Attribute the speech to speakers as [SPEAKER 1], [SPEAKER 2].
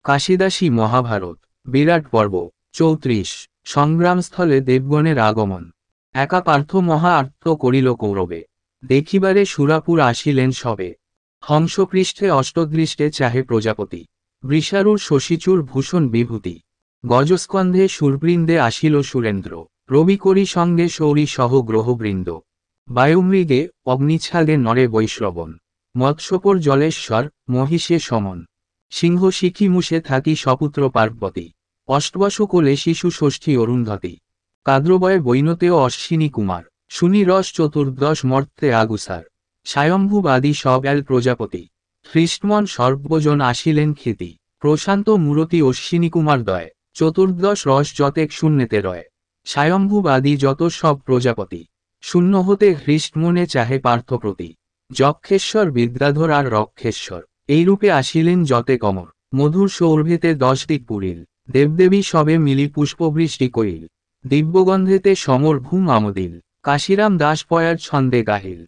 [SPEAKER 1] কাশিদাসী মহাভারত বিরাট পর্ব ৩৪ সংগ্রামস্থলে দেবগণের আগমন। একা পার্থ মহা আর্ত করিল কৌরবে, দেখিবারে সুরাপুর আসিলেন সবে। হংসপৃষ্ঠে অষ্টদৃষ্টে চাহে প্রজাপতি, বৃষারুর শশীচূর ভূষণ বিভূতি। গজস্কন্ধে সুরবৃন্দে আসিল সুরেন্দ্র, রবি করি সঙ্গে শৌরী সহ গ্রহবৃন্দ। বায়ুমৃগে অগ্নিচ্ছাদে নরে বৈশ্রবণ, মৎস্যপর জলেশ্বর মহিষে সমন। সিংহ শিখি মুষে থাকি সপুত্র পার্বতী, অষ্টবসু কোলে শিশু ষষ্ঠী অরুন্ধতী। কাদ্রবয়ে বৈনতেয় অশ্বিনী কুমার, শুনি রস চতুর্দশ মর্তে আগুসার। স্বয়ম্ভুব আদি সব এল প্রজাপতি, হৃষ্টমন সর্বজন আসিলেন খ্যাতি। প্রশান্ত মূরতি অশ্বিনী কুমার দয়, চতুর্দশ রস যতেক শূন্যেতে রয়। স্বয়ম্ভুব আদি যত সব প্রজাপতি, শূন্য হতে হৃষ্টমনে চাহে পার্থপ্রতি। যক্ষেশ্বর বিদ্যাধর আর রক্ষেশ্বর, এইরূপে আসিলেন যতে কমর। মধুর সৌরভেতে 10 দিক পুরিল, দেবদেবী সবে মিলি পুষ্পবৃষ্টি করিল। দিব্যগন্ধেতে সমর ভূম আমদিল, কাশিরাম দাস পয়ার ছন্দে গাহিল।